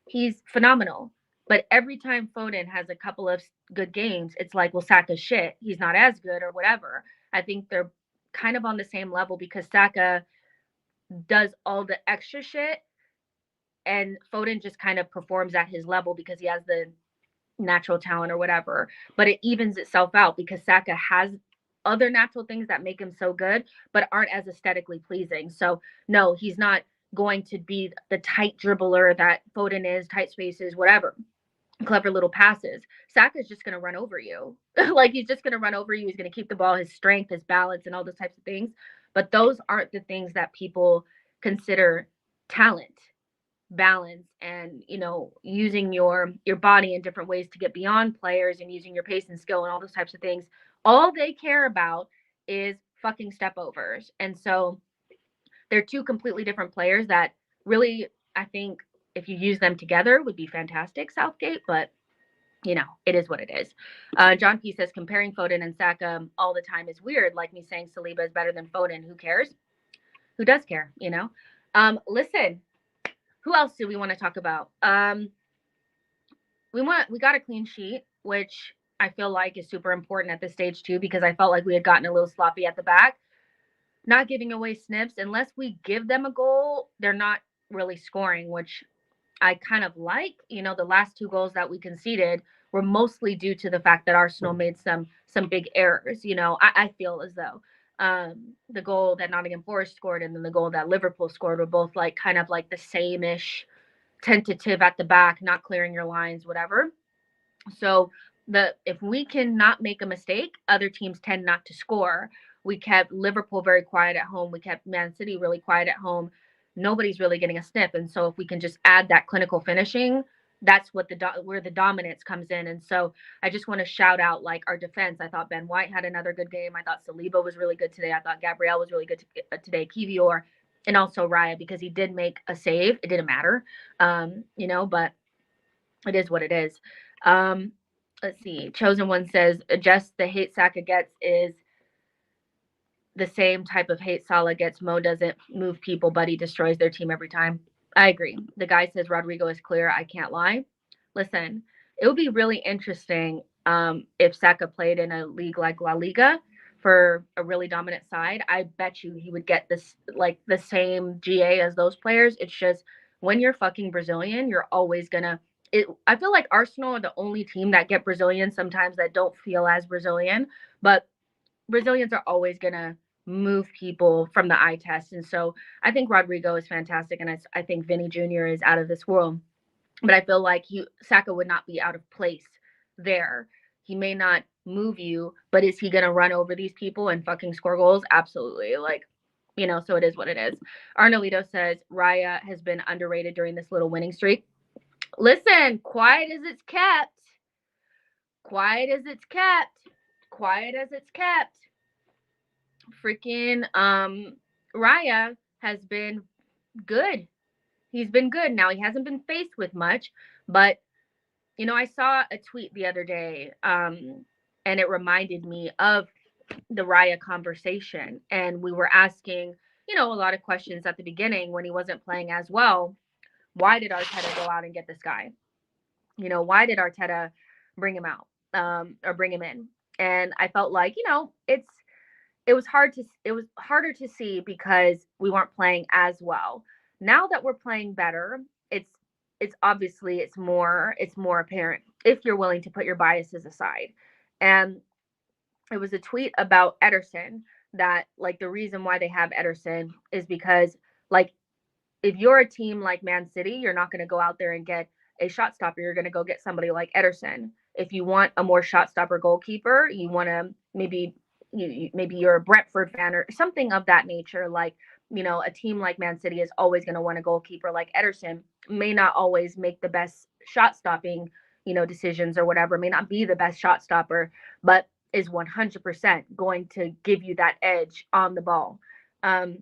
he's phenomenal. But every time Foden has a couple of good games, it's like, well, Saka's shit. He's not as good or whatever. I think they're kind of on the same level because Saka does all the extra shit and Foden just kind of performs at his level because he has the natural talent or whatever. But it evens itself out because Saka has other natural things that make him so good, but aren't as aesthetically pleasing. So no, he's not going to be the tight dribbler that Foden is, tight spaces, whatever, clever little passes. Saka's just going to run over you. Like he's just going to run over you. He's going to keep the ball, his strength, his balance, and all those types of things. But those aren't the things that people consider talent, balance, and using your body in different ways to get beyond players and using your pace and skill and all those types of things. All they care about is fucking step overs. And so they're two completely different players that really, I think, if you use them together would be fantastic, Southgate, but it is what it is. John P says comparing Foden and Saka all the time is weird, like me saying Saliba is better than Foden. Who cares? Who does care, Listen, who else do we want to talk about? We got a clean sheet, which I feel like is super important at this stage too, because I felt like we had gotten a little sloppy at the back. Not giving away snips. Unless we give them a goal, they're not really scoring, which I kind of like. The last two goals that we conceded were mostly due to the fact that Arsenal made some big errors. I feel as though the goal that Nottingham Forest scored and then the goal that Liverpool scored were both like kind of like the same-ish, tentative at the back, not clearing your lines, whatever. So if we can not make a mistake, other teams tend not to score. We kept Liverpool very quiet at home. We kept Man City really quiet at home. Nobody's really getting a sniff. And so if we can just add that clinical finishing, that's what where the dominance comes in. And so I just want to shout out like our defense. I thought Ben White had another good game. I thought Saliba was really good today. I thought Gabriel was really good today. Kiwior, and also Raya, because he did make a save. It didn't matter, but it is what it is. Let's see. Chosen One says, just the hate Saka gets is the same type of hate Salah gets. Mo doesn't move people, but he destroys their team every time. I agree. The guy says Rodrigo is clear. I can't lie. Listen, it would be really interesting if Saka played in a league like La Liga for a really dominant side. I bet you he would get this like the same GA as those players. It's just when you're fucking Brazilian, you're always gonna. I feel like Arsenal are the only team that get Brazilians sometimes that don't feel as Brazilian, but Brazilians are always gonna move people from the eye test. And so I think Rodrigo is fantastic, and I think Vinny Jr. is out of this world. But I feel like Saka would not be out of place there. He may not move you, but is he going to run over these people and fucking score goals? Absolutely. Like, So it is what it is. Arnolito says Raya has been underrated during this little winning streak. Listen, quiet as it's kept. Quiet as it's kept. Quiet as it's kept. Freaking Raya has been good. He's been good. Now he hasn't been faced with much, but I saw a tweet the other day, and it reminded me of the Raya conversation. And we were asking, a lot of questions at the beginning when he wasn't playing as well. Why did Arteta go out and get this guy? Why did Arteta bring him out, or bring him in? And I felt like, it was harder to see because we weren't playing as well. Now that we're playing better, it's obviously it's more apparent if you're willing to put your biases aside. And it was a tweet about Ederson that, like, the reason why they have Ederson is because, like, if you're a team like Man City, you're not going to go out there and get a shot stopper. You're going to go get somebody like Ederson. If you want a more shot stopper goalkeeper, you want to maybe you're a Brentford fan or something of that nature. Like, a team like Man City is always going to want a goalkeeper like Ederson. May not always make the best shot stopping, decisions or whatever. May not be the best shot stopper, but is 100% going to give you that edge on the ball. And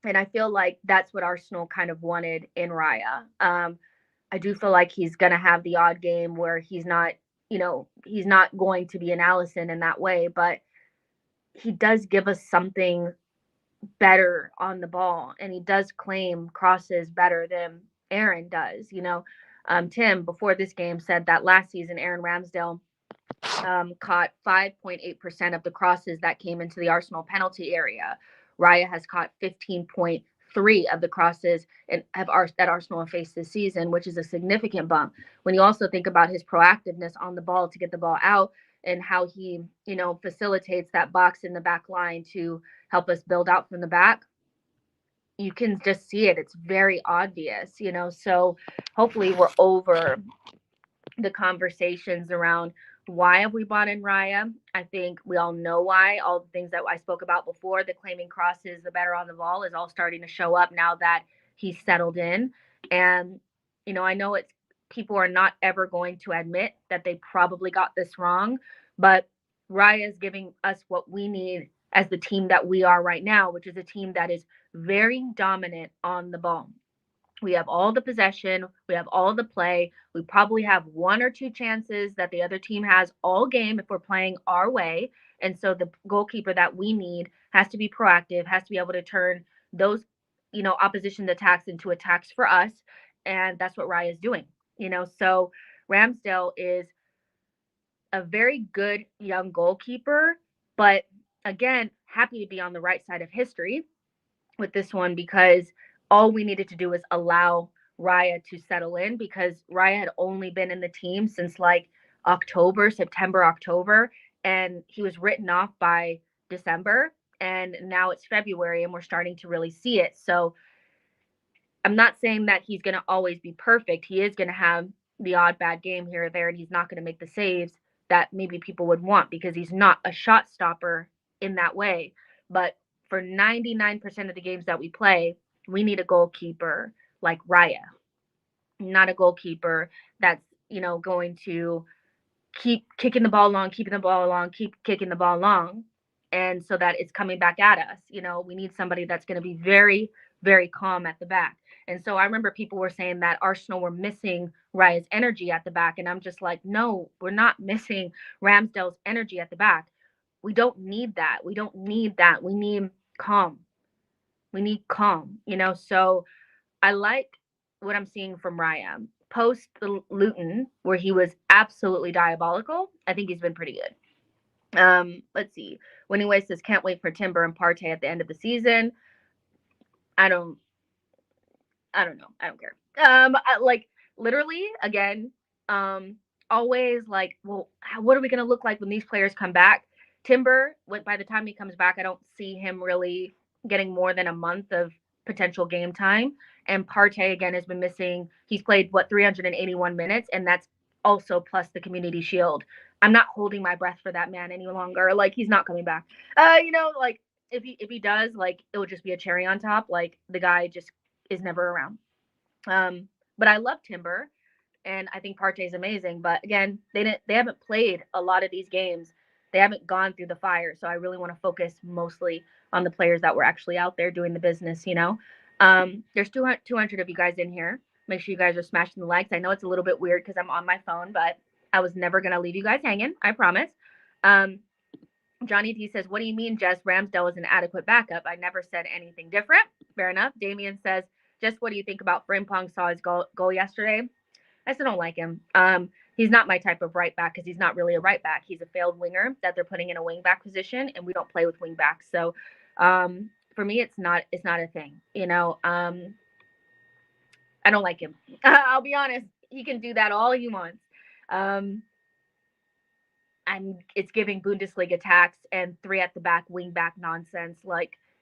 I feel like that's what Arsenal kind of wanted in Raya. I do feel like he's going to have the odd game where he's not going to be an Alisson in that way, but he does give us something better on the ball, and he does claim crosses better than Aaron does. Tim, before this game, said that last season Aaron Ramsdale caught 5.8% of the crosses that came into the Arsenal penalty area. Raya has caught 15.3 of the crosses that Arsenal have faced this season, which is a significant bump. When you also think about his proactiveness on the ball to get the ball out and how he, facilitates that box in the back line to help us build out from the back, you can just see it. It's very obvious, so hopefully we're over the conversations around why have we bought in Raya. I think we all know why. All the things that I spoke about before, the claiming crosses, the better on the ball, is all starting to show up now that he's settled in. And, I know people are not ever going to admit that they probably got this wrong, but Raya is giving us what we need as the team that we are right now, which is a team that is very dominant on the ball. We have all the possession. We have all the play. We probably have one or two chances that the other team has all game if we're playing our way. And so the goalkeeper that we need has to be proactive, has to be able to turn those, opposition attacks into attacks for us. And that's what Raya is doing, So Ramsdale is a very good young goalkeeper, but again, happy to be on the right side of history with this one because all we needed to do was allow Raya to settle in, because Raya had only been in the team since like September, October, and he was written off by December, and now it's February and we're starting to really see it. So I'm not saying that he's going to always be perfect. He is going to have the odd bad game here or there, and he's not going to make the saves that maybe people would want because he's not a shot stopper in that way. But for 99% of the games that we play, we need a goalkeeper like Raya, not a goalkeeper that's, going to keep kicking the ball long, keep kicking the ball long. And so that it's coming back at us. We need somebody that's going to be very, very calm at the back. And so I remember people were saying that Arsenal were missing Raya's energy at the back. And I'm just like, no, we're not missing Ramsdale's energy at the back. We don't need that. We don't need that. We need calm. So I like what I'm seeing from Raya. Post the Luton, where he was absolutely diabolical, I think he's been pretty good. Let's see. Winning Way says, can't wait for Timber and Partey at the end of the season. I don't know. I don't care. Literally, again, always like, well, what are we going to look like when these players come back? Timber, by the time he comes back, I don't see him really getting more than a month of potential game time. And Partey, again, has been missing. He's played, 381 minutes, and that's also plus the Community Shield. I'm not holding my breath for that man any longer. Like, he's not coming back. if he does, like, it would just be a cherry on top. Like, the guy just is never around. But I love Timber, and I think Partey is amazing. But again, they haven't played a lot of these games. They haven't gone through the fire. So I really want to focus mostly on the players that were actually out there doing the business. There's 200 of you guys in here. Make sure you guys are smashing the likes. I know it's a little bit weird because I'm on my phone, but I was never gonna leave you guys hanging. I promise. Johnny D says, "What do you mean, Jess? Ramsdale is an adequate backup. I never said anything different." Fair enough. Damien says, "Jess, what do you think about Frimpong? Saw his goal yesterday. I still don't like him. He's not my type of right back because he's not really a right back. He's a failed winger that they're putting in a wing back position, and we don't play with wing backs. So for me, it's not a thing. I don't like him. I'll be honest. He can do that all he wants. And it's giving Bundesliga attacks and 3 at the back wing back nonsense.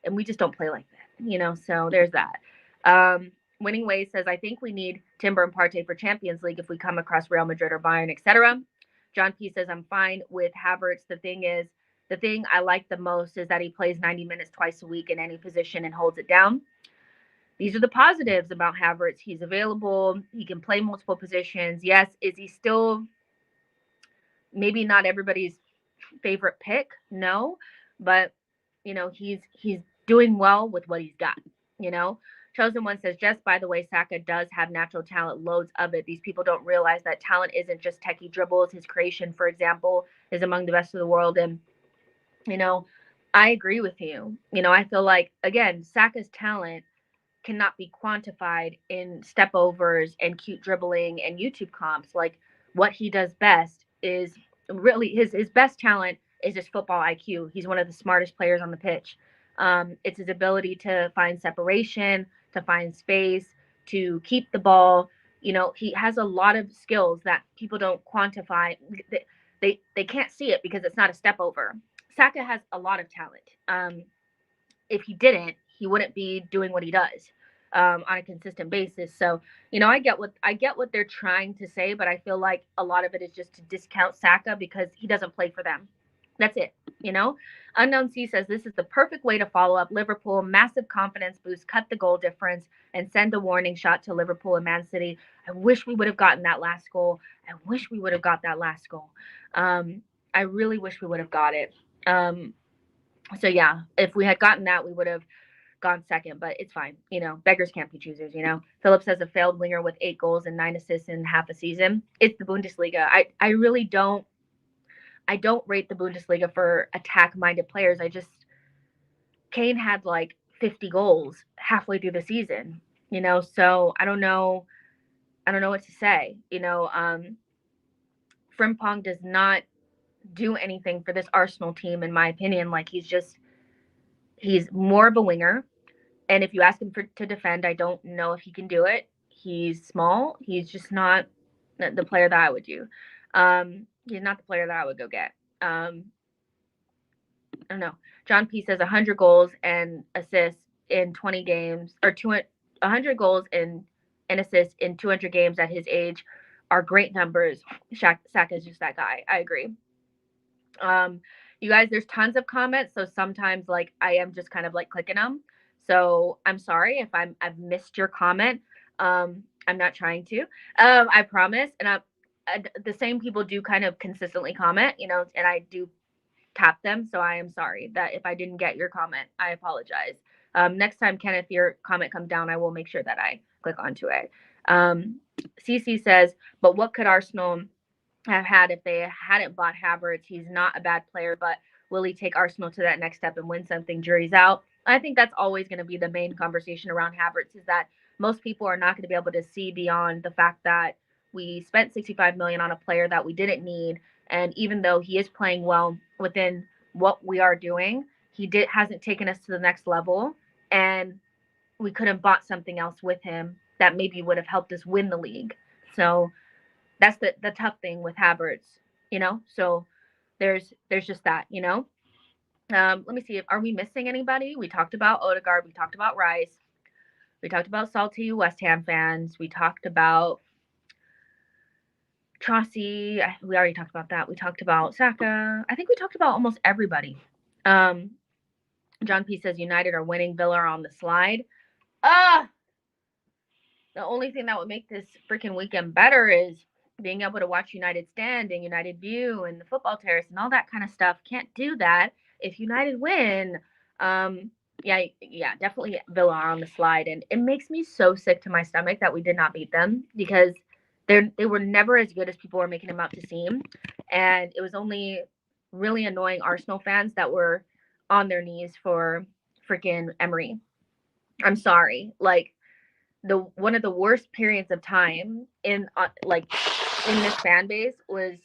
And we just don't play like that. So there's that. Winning Ways says, "I think we need Timber and Partey for Champions League if we come across Real Madrid or Bayern, etc." John P says, "I'm fine with Havertz. The thing I like the most is that he plays 90 minutes twice a week in any position and holds it down." These are the positives about Havertz. He's available. He can play multiple positions. Yes, is he still maybe not everybody's favorite pick? No, but he's doing well with what he's got. Chosen One says, "Just by the way, Saka does have natural talent, loads of it. These people don't realize that talent isn't just techie dribbles. His creation, for example, is among the best of the world." And I agree with you. I feel like, again, Saka's talent cannot be quantified in step overs and cute dribbling and YouTube comps. Like, what he does best is really his best talent is just football IQ. He's one of the smartest players on the pitch. It's his ability to find separation, to find space, to keep the ball. He has a lot of skills that people don't quantify. They can't see it because it's not a step over. Saka has a lot of talent. If he didn't, he wouldn't be doing what he does on a consistent basis. So, I get what they're trying to say, but I feel like a lot of it is just to discount Saka because he doesn't play for them. That's it. Unknown C says, "This is the perfect way to follow up Liverpool. Massive confidence boost, cut the goal difference, and send a warning shot to Liverpool and Man City. I wish we would have gotten that last goal. I wish we would have got that last goal. I really wish we would have got it. So yeah, if we had gotten that, we would have gone second, but it's fine. Beggars can't be choosers. Phillips says, "A failed winger with 8 goals and 9 assists in half a season." It's the Bundesliga. I really don't. I don't rate the Bundesliga for attack-minded players. Kane had like 50 goals halfway through the season. So I don't know. I don't know what to say. Frimpong does not do anything for this Arsenal team, in my opinion. Like, he's more of a winger. And if you ask him to defend, I don't know if he can do it. He's small. He's just not the player that I would do. He's not the player that I would go get. I don't know. John P says 100 goals and assists in 20 games, or 100 goals and assists in 200 games at his age are great numbers. Saka is just that guy. I agree. You guys, there's tons of comments, so sometimes like I am just kind of like clicking them. So I'm sorry if I've missed your comment. I'm not trying to. I promise. And the same people do kind of consistently comment, and I do tap them. So I am sorry that if I didn't get your comment, I apologize. Next time, Ken, if your comment comes down, I will make sure that I click onto it. CC says, "But what could Arsenal have had if they hadn't bought Havertz? He's not a bad player, but will he take Arsenal to that next step and win something? Jury's out." I think that's always going to be the main conversation around Havertz, is that most people are not going to be able to see beyond the fact that we spent 65 million on a player that we didn't need. And even though he is playing well within what we are doing, hasn't taken us to the next level. And we could have bought something else with him that maybe would have helped us win the league. So that's the tough thing with Havertz, So there's just that, Let me see. Are we missing anybody? We talked about Ødegaard. We talked about Rice. We talked about salty West Ham fans. We talked about Trossard. We already talked about that. We talked about Saka. I think we talked about almost everybody. John P says United are winning, Villa are on the slide. Ah, the only thing that would make this freaking weekend better is being able to watch United Stand and United View and the football terrace and all that kind of stuff. Can't do that if United win. Yeah, definitely Villa are on the slide, and it makes me so sick to my stomach that we did not beat them because they were never as good as people were making them out to seem, and it was only really annoying Arsenal fans that were on their knees for freaking Emery. I'm sorry, like the one of the worst periods of time in in this fan base was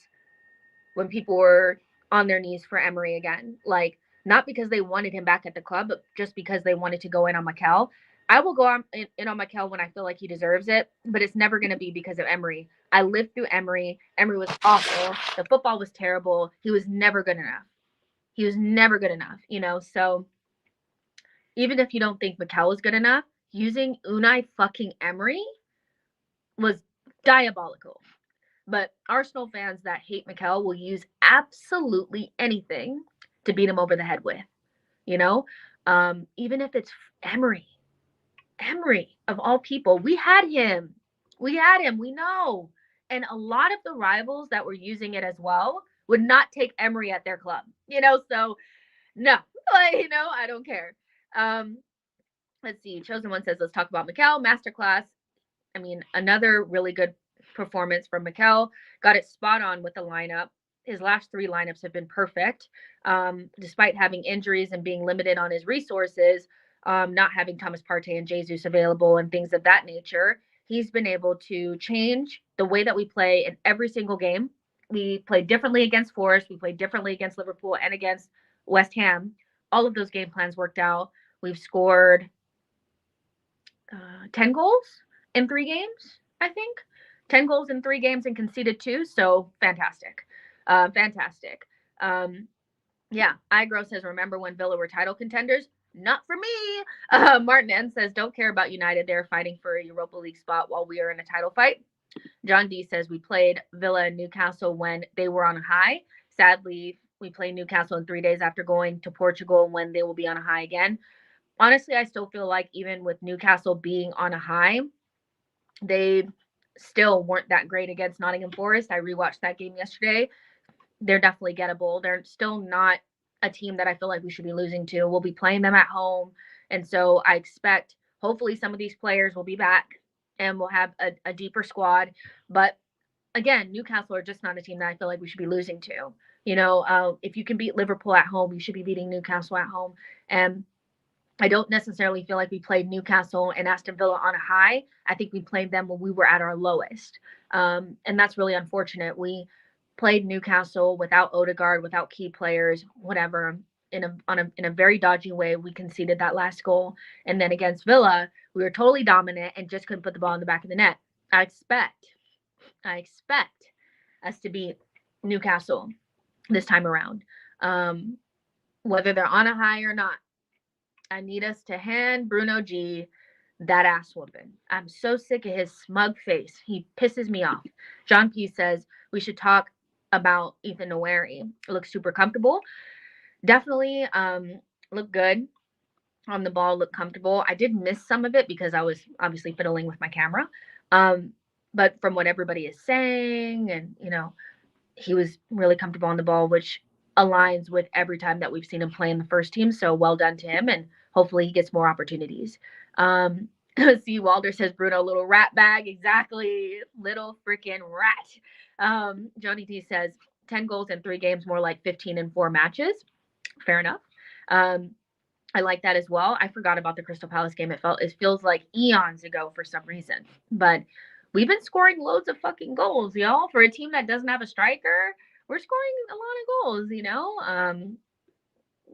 when people were on their knees for Emery again. Like, not because they wanted him back at the club, but just because they wanted to go in on Mikel. I will go in on Mikel when I feel like he deserves it, but it's never going to be because of Emery. I lived through Emery. Emery was awful. The football was terrible. He was never good enough. He was never good enough, So even if you don't think Mikel was good enough, using Unai fucking Emery was diabolical. But Arsenal fans that hate Mikel will use absolutely anything to beat him over the head with, you know? Even if it's Emery. Emery, of all people, we had him. We know. And a lot of the rivals that were using it as well would not take Emery at their club, So, no, I don't care. Let's see. Chosen One says, let's talk about Mikel. Masterclass. I mean, another really good performance from Mikel. Got it spot on with the lineup. His last 3 lineups have been perfect, despite having injuries and being limited on his resources, not having Thomas Partey and Jesus available and things of that nature. He's been able to change the way that we play in every single game. We played differently against Forest. We played differently against Liverpool and against West Ham. All of those game plans worked out. We've scored 10 goals in 3 games, I think. 10 goals in 3 games and conceded 2. So fantastic. Fantastic. Yeah, Igro says, remember when Villa were title contenders? Not for me. Martin N says, don't care about United. They're fighting for a Europa League spot while we are in a title fight. John D says, we played Villa and Newcastle when they were on a high. Sadly, we play Newcastle in 3 days after going to Portugal when they will be on a high again. Honestly, I still feel like even with Newcastle being on a high, they still weren't that great against Nottingham Forest. I rewatched that game yesterday. They're definitely gettable. They're still not a team that I feel like we should be losing to. We'll be playing them at home. And so I expect hopefully some of these players will be back and we'll have a deeper squad. But again, Newcastle are just not a team that I feel like we should be losing to. If you can beat Liverpool at home, you should be beating Newcastle at home. And I don't necessarily feel like we played Newcastle and Aston Villa on a high. I think we played them when we were at our lowest. And that's really unfortunate. We played Newcastle without Ødegaard, without key players, whatever, in a very dodgy way. We conceded that last goal. And then against Villa, we were totally dominant and just couldn't put the ball in the back of the net. I expect us to beat Newcastle this time around. Whether they're on a high or not. I need us to hand Bruno G that ass whooping. I'm so sick of his smug face. He pisses me off. John P says we should talk about Ethan Nwaneri. Looks super comfortable. Definitely look good on the ball, look comfortable. I did miss some of it because I was obviously fiddling with my camera. But from what everybody is saying, and he was really comfortable on the ball, which aligns with every time that we've seen him play in the first team. So well done to him, and hopefully he gets more opportunities. See, Walder says Bruno, little rat bag. Exactly. Little freaking rat. Jody D says 10 goals in 3 games, more like 15 in 4 matches. Fair enough. I like that as well. I forgot about the Crystal Palace game. It feels like eons ago for some reason. But we've been scoring loads of fucking goals, y'all. For a team that doesn't have a striker, we're scoring a lot of goals,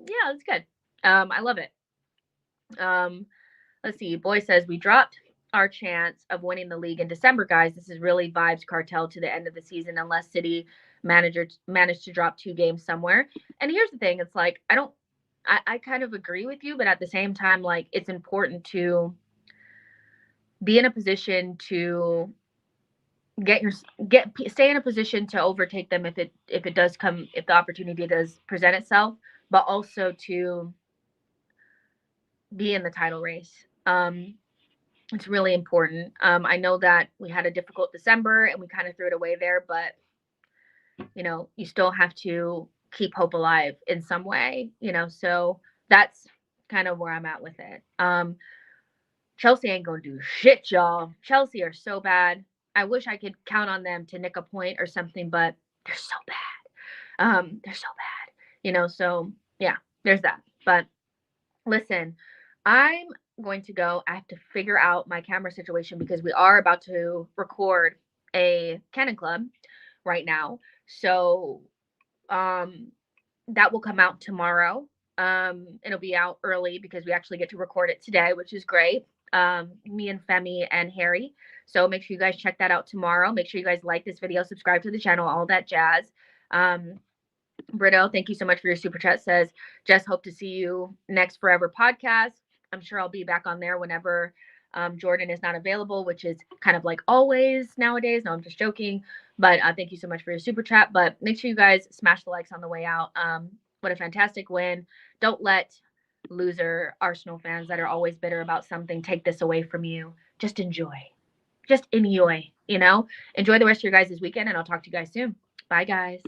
Yeah, it's good. I love it. Let's see. Boy says we dropped our chance of winning the league in December, guys. This is really vibes cartel to the end of the season unless City managed to drop 2 games somewhere. And here's the thing. It's like, I kind of agree with you, but at the same time, like, it's important to be in a position to stay in a position to overtake them if the opportunity does present itself, but also to be in the title race. It's really important. I know that we had a difficult December and we kind of threw it away there, but you still have to keep hope alive in some way, so that's kind of where I'm at with it. Chelsea ain't gonna do shit, y'all. Chelsea are so bad. I wish I could count on them to nick a point or something, but they're so bad. They're so bad, so yeah, there's that. But listen, I'm going to go. I have to figure out my camera situation because we are about to record a Canon Club right now. So that will come out tomorrow. It'll be out early because we actually get to record it today, which is great. Me and Femi and Harry. So make sure you guys check that out tomorrow. Make sure you guys like this video, subscribe to the channel, all that jazz. Brito, thank you so much for your super chat. Says, just hope to see you next Forever podcast. I'm sure I'll be back on there whenever Jordan is not available, which is kind of like always nowadays. No, I'm just joking. But thank you so much for your super chat. But make sure you guys smash the likes on the way out. What a fantastic win. Don't let loser Arsenal fans that are always bitter about something take this away from you. Just enjoy. Just enjoy, Enjoy the rest of your guys' weekend, and I'll talk to you guys soon. Bye, guys.